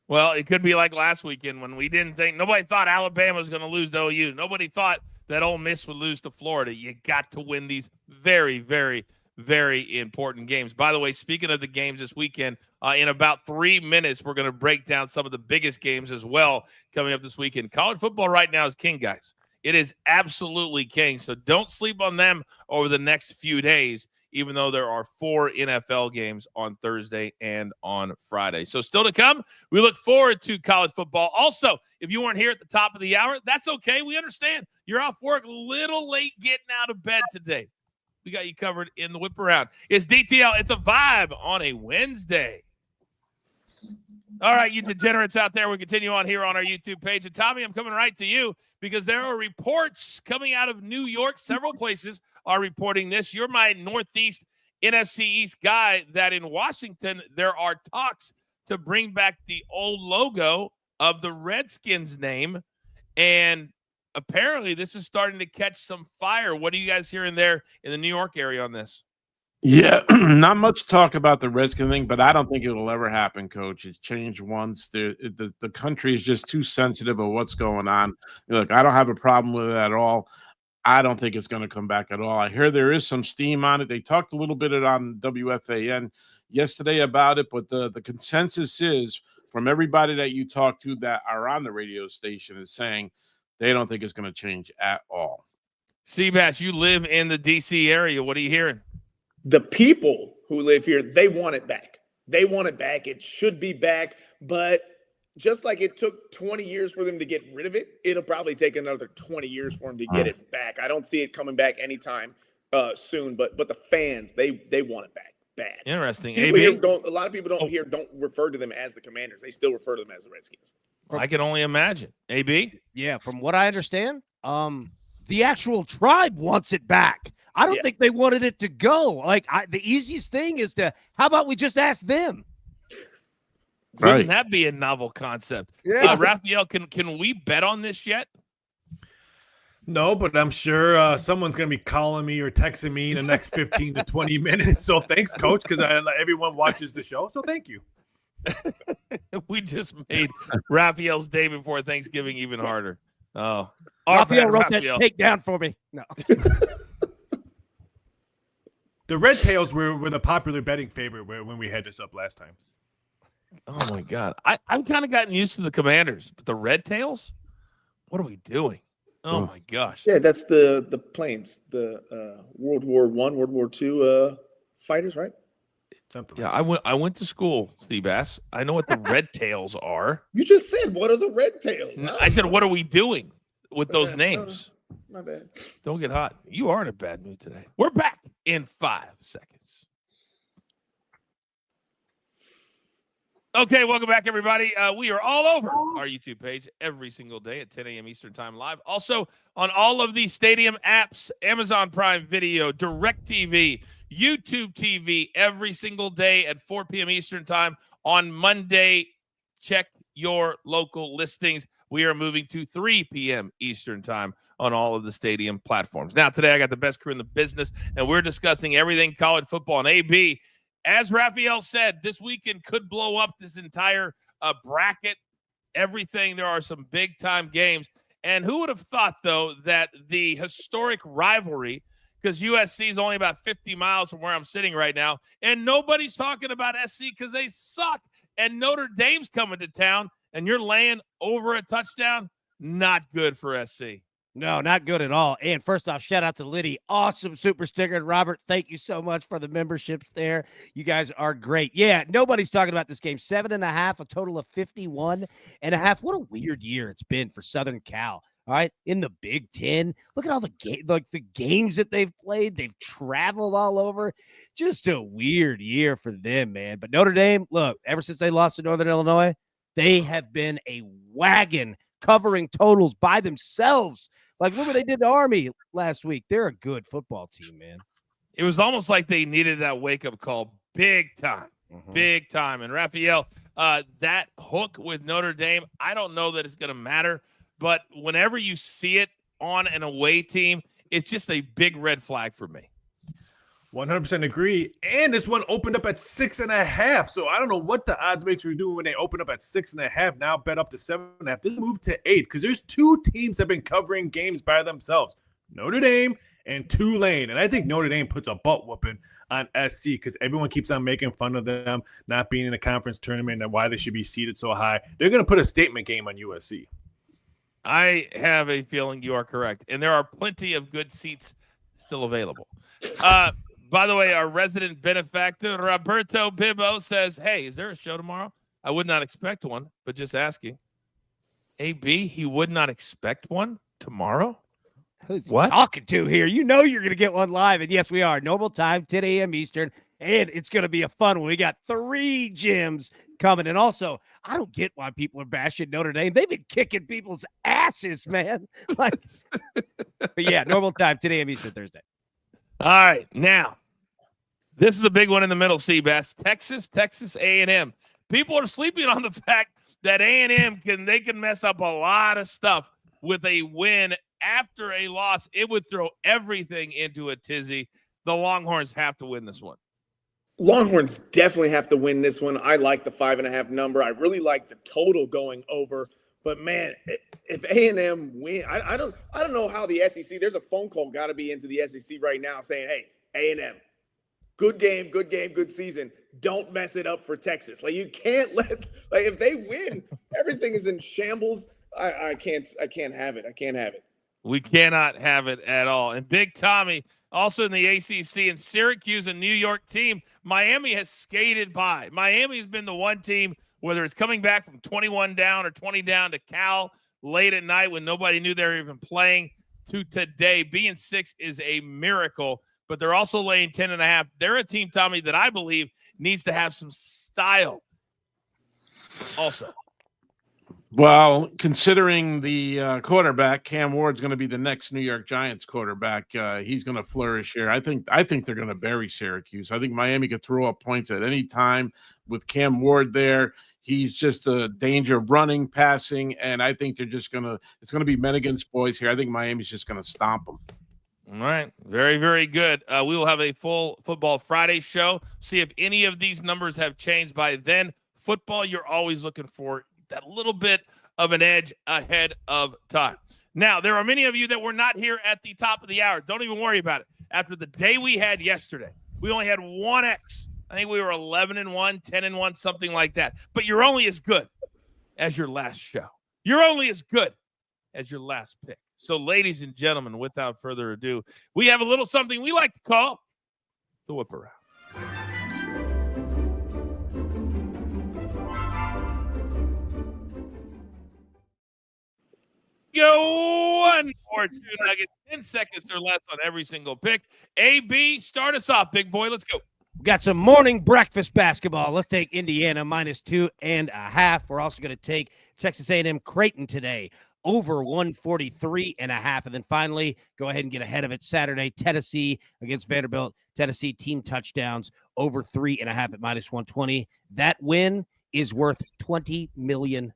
Well, it could be like last weekend when we didn't think – nobody thought Alabama was going to lose to OU. Nobody thought that Ole Miss would lose to Florida. You got to win these very, very, very important games. By the way, speaking of the games this weekend, in about 3 minutes, we're going to break down some of the biggest games as well coming up this weekend. College football right now is king, guys. It is absolutely king. So don't sleep on them over the next few days, even though there are 4 NFL games on Thursday and on Friday. So still to come, we look forward to college football. Also, if you weren't here at the top of the hour, that's okay. We understand. You're off work a little late getting out of bed today. We got you covered in the whip around. It's DTL. It's a vibe on a Wednesday. All right, you degenerates out there, we continue on here on our YouTube page. And Tommy, I'm coming right to you because there are reports coming out of New York. Several places are reporting this. You're my Northeast NFC East guy that in Washington, there are talks to bring back the old logo of the Redskins name. And apparently this is starting to catch some fire. What are you guys hearing there in the New York area on this? Yeah, not much talk about the Redskins thing, but I don't think it'll ever happen, Coach. It's changed once. The country is just too sensitive of what's going on. Look, I don't have a problem with it at all. I don't think it's going to come back at all. I hear there is some steam on it. They talked a little bit on WFAN yesterday about it, but the consensus is from everybody that you talk to that are on the radio station is saying they don't think it's going to change at all. Seabass, you live in the D.C. area. What are you hearing? The people who live here, they want it back. They want it back. It should be back. But just like it took 20 years for them to get rid of it, it'll probably take another 20 years for them to get it back. I don't see it coming back anytime soon. But the fans, they want it back bad. Interesting. A lot of people don't refer to them as the Commanders. They still refer to them as the Redskins. I can only imagine. AB? Yeah, from what I understand, the actual tribe wants it back. I don't think they wanted it to go. Like, the easiest thing is how about we just ask them? Wouldn't that be a novel concept? Yeah. Raphael, can we bet on this yet? No, but I'm sure someone's going to be calling me or texting me in the next 15 to 20 minutes. So thanks, Coach, because everyone watches the show. So thank you. We just made Raphael's day before Thanksgiving even harder. Oh, Raphael wrote that takedown for me. No. The Red Tails were the popular betting favorite when we had this up last time. Oh, my God. I've kind of gotten used to the Commanders, but the Red Tails? What are we doing? Oh, my gosh. Yeah, that's the planes, the World War I, World War II fighters, right? Something. Yeah, I went to school, Seabass. I know what the Red Tails are. You just said, what are the Red Tails? I said, what are we doing with those names? My bad. Don't get hot. You are in a bad mood today. We're back in 5 seconds. Okay, welcome back, everybody. We are all over our YouTube page every single day at 10 a.m. Eastern Time live. Also on all of the stadium apps, Amazon Prime Video, DirecTV, YouTube TV, every single day at 4 p.m. Eastern Time. On Monday, check your local listings. We are moving to 3 p.m. Eastern Time on all of the stadium platforms. Now, today I got the best crew in the business, and we're discussing everything college football. And AB, as Raphael said, this weekend could blow up this entire bracket, everything. There are some big-time games. And who would have thought, though, that the historic rivalry, because USC is only about 50 miles from where I'm sitting right now, and nobody's talking about SC because they suck, and Notre Dame's coming to town, and you're laying over a touchdown? Not good for SC. No, not good at all. And first off, shout out to Liddy. Awesome super sticker. And Robert, thank you so much for the memberships there. You guys are great. Yeah, nobody's talking about this game. 7.5, a total of 51.5. What a weird year it's been for Southern Cal. All right, in the Big Ten. Look at all the games that they've played. They've traveled all over. Just a weird year for them, man. But Notre Dame, look, ever since they lost to Northern Illinois, they have been a wagon covering totals by themselves. Like, look what they did to Army last week. They're a good football team, man. It was almost like they needed that wake-up call big time. Big time. And Raphael, that hook with Notre Dame, I don't know that it's going to matter, but whenever you see it on an away team, it's just a big red flag for me. 100% agree. And this one opened up at 6.5. So I don't know what the odds makers were doing when they opened up at 6.5. Now bet up to 7.5. This moved to 8 because there's 2 teams that have been covering games by themselves: Notre Dame and Tulane. And I think Notre Dame puts a butt whooping on SC because everyone keeps on making fun of them not being in a conference tournament and why they should be seated so high. They're going to put a statement game on USC. I have a feeling you are correct, and there are plenty of good seats still available. By the way, our resident benefactor, Roberto Bibbo, says, hey, is there a show tomorrow? I would not expect one, but just asking. AB, he would not expect one tomorrow? Who's What? talking to here? You know you're going to get one live, and yes, we are. Normal time, 10 a.m. Eastern, and it's going to be a fun one. We got 3 gyms coming, and also, I don't get why people are bashing Notre Dame. They've been kicking people's asses, man. Like, but yeah, normal time, 10 a.m. Eastern Thursday. All right, now, this is a big one in the middle, Seabass. Texas A&M. People are sleeping on the fact that A&M can mess up a lot of stuff with a win after a loss. It would throw everything into a tizzy. The Longhorns have to win this one. Longhorns definitely have to win this one. I like the 5.5 number. I really like the total going over. But man, if A&M win, I don't know how the SEC. There's a phone call got to be into the SEC right now saying, "Hey, A&M, good game, good season. Don't mess it up for Texas. Like you can't if they win, everything is in shambles. I can't have it. I can't have it. We cannot have it at all. And Big Tommy, also in the ACC, and Syracuse, a New York team, Miami has skated by. Miami has been the one team, whether it's coming back from 21 down or 20 down to Cal late at night when nobody knew they were even playing, to today. Being 6 is a miracle, but they're also laying 10.5. They're a team, Tommy, that I believe needs to have some style also. Well, considering the quarterback, Cam Ward's going to be the next New York Giants quarterback. He's going to flourish here. I think they're going to bury Syracuse. I think Miami could throw up points at any time with Cam Ward there. He's just a danger of running, passing, and I think it's going to be men against boys here. I think Miami's just going to stomp them. All right. Very, very good. We will have a full Football Friday show. See if any of these numbers have changed by then. Football, you're always looking for that little bit of an edge ahead of time. Now, there are many of you that were not here at the top of the hour. Don't even worry about it. After the day we had yesterday, we only had 1X. I think we were 11-1, 10-1, something like that. But you're only as good as your last show. You're only as good as your last pick. So, ladies and gentlemen, without further ado, we have a little something we like to call the whip around. Go 1 or 2 nuggets, 10 seconds or less on every single pick. AB, start us off, big boy. Let's go. We got some morning breakfast basketball. Let's take Indiana -2.5. We're also going to take Texas A&M Creighton today over 143.5. And then finally, go ahead and get ahead of it Saturday, Tennessee against Vanderbilt. Tennessee team touchdowns over 3.5 at -120. That win is worth $20 million.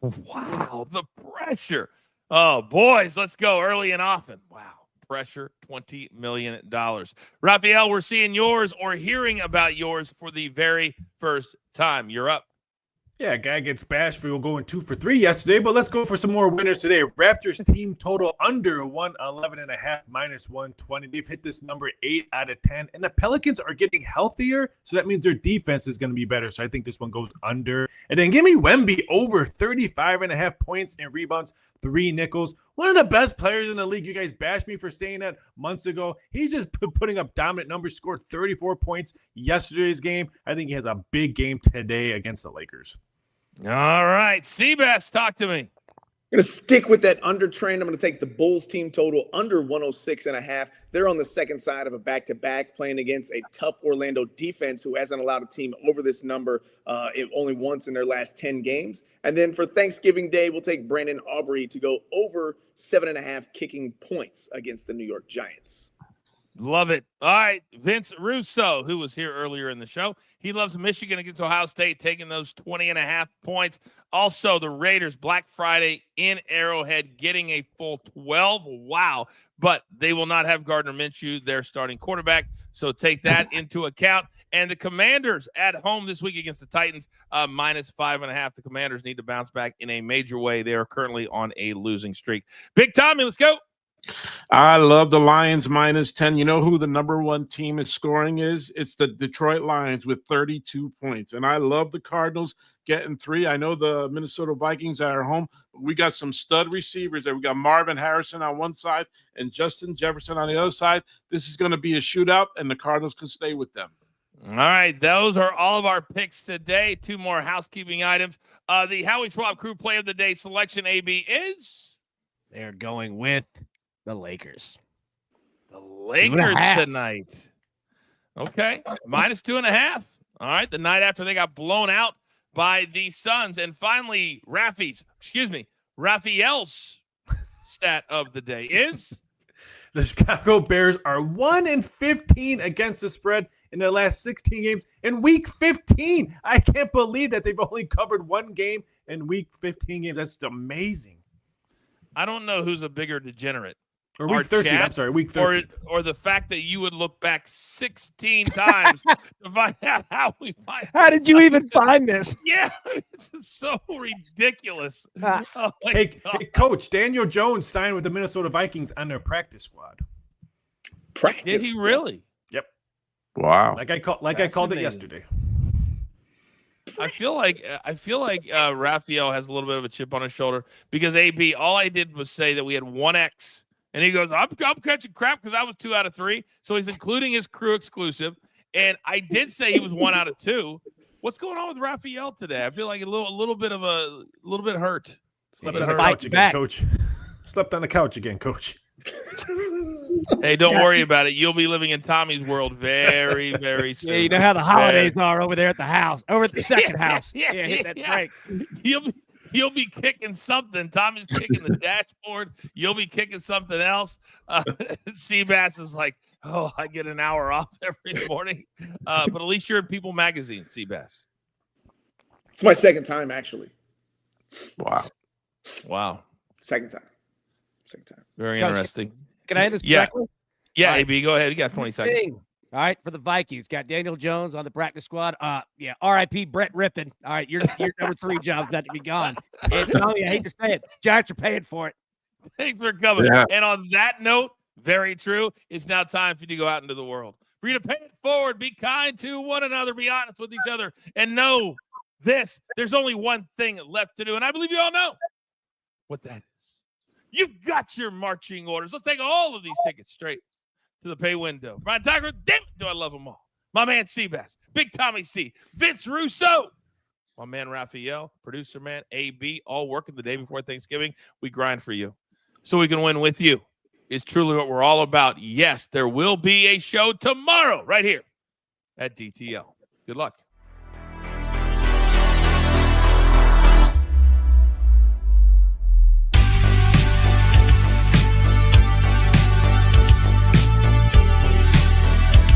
Wow, the pressure. Oh, boys, let's go early and often. Wow, pressure, $20 million. Raphael, we're seeing yours or hearing about yours for the very first time. You're up. Yeah, guy gets bashed for going 2 for 3 yesterday, but let's go for some more winners today. Raptors team total under 111.5 -120. They've hit this number 8 out of 10, and the Pelicans are getting healthier, so that means their defense is going to be better. So I think this one goes under. And then give me Wemby over 35.5 points and rebounds, 3 nickels. One of the best players in the league. You guys bashed me for saying that months ago. He's just putting up dominant numbers, scored 34 points yesterday's game. I think he has a big game today against the Lakers. All right. Seabass, talk to me. I'm going to stick with that under trend. I'm going to take the Bulls team total under 106.5. They're on the second side of a back-to-back playing against a tough Orlando defense who hasn't allowed a team over this number only once in their last 10 games. And then for Thanksgiving Day, we'll take Brandon Aubrey to go over 7.5 kicking points against the New York Giants. Love it. All right. Vince Russo, who was here earlier in the show, he loves Michigan against Ohio State, taking those 20.5 points. Also, the Raiders, Black Friday in Arrowhead, getting a full 12. Wow. But they will not have Gardner Minshew, their starting quarterback. So take that into account. And the Commanders at home this week against the Titans, -5.5. The Commanders need to bounce back in a major way. They are currently on a losing streak. Big Tommy, let's go. I love the Lions -10. You know who the number one team is scoring is? It's the Detroit Lions with 32 points. And I love the Cardinals getting 3. I know the Minnesota Vikings are at home, but we got some stud receivers there. We got Marvin Harrison on one side and Justin Jefferson on the other side. This is going to be a shootout, and the Cardinals can stay with them. All right, those are all of our picks today. 2 more housekeeping items. The Howie Schwab Crew Play of the Day selection, AB, is? They're going with the Lakers. The Lakers tonight. Okay, -2.5. All right, the night after they got blown out by the Suns. And finally, Raphael's stat of the day is? The Chicago Bears are 1-15 against the spread in their last 16 games in week 15. I can't believe that they've only covered 1 game in week 15 games. That's amazing. I don't know who's a bigger degenerate. Or week 13. I'm sorry, week 13. Or the fact that you would look back 16 times to find out how we find. How did you even find this? Yeah, it's so ridiculous. Oh hey, Coach, Daniel Jones signed with the Minnesota Vikings on their practice squad. Did he really? Yep. Wow. Like I called it yesterday. I feel like Raphael has a little bit of a chip on his shoulder because AB, all I did was say that we had 1X. And he goes, I'm catching crap because I was 2 out of 3. So he's including his crew exclusive. And I did say he was 1 out of 2. What's going on with Raphael today? I feel like a little bit hurt. Slept on the couch again, Coach. Slept on the couch again, Coach. Hey, don't worry about it. You'll be living in Tommy's world very, very soon. Yeah, you know how the holidays are over there at the house, over at the second house. Yeah, hit that break. You'll be kicking something. Tommy's kicking the dashboard. You'll be kicking something else. Seabass is like, oh, I get an hour off every morning. But at least you're in People Magazine, Seabass. It's my second time, actually. Wow. Second time. Very interesting. Can I end this correctly? Yeah, Right. AB, go ahead. You got 20 seconds. All right, for the Vikings, got Daniel Jones on the practice squad. R.I.P. Brett Rippon. All right, your number 3 job's got to be gone. And Tommy, I hate to say it, Giants are paying for it. Thanks for coming. Yeah. And on that note, very true, it's now time for you to go out into the world. For you to pay it forward, be kind to one another, be honest with each other, and know this. There's only one thing left to do, and I believe you all know what that is. You've got your marching orders. Let's take all of these tickets straight to the pay window. Brian Tiger, damn it, do I love them all. My man Seabass, Big Tommy C, Vince Russo, my man Raphael, producer man AB, all working the day before Thanksgiving. We grind for you so we can win with you. Is truly what we're all about. Yes, there will be a show tomorrow right here at DTL. Good luck.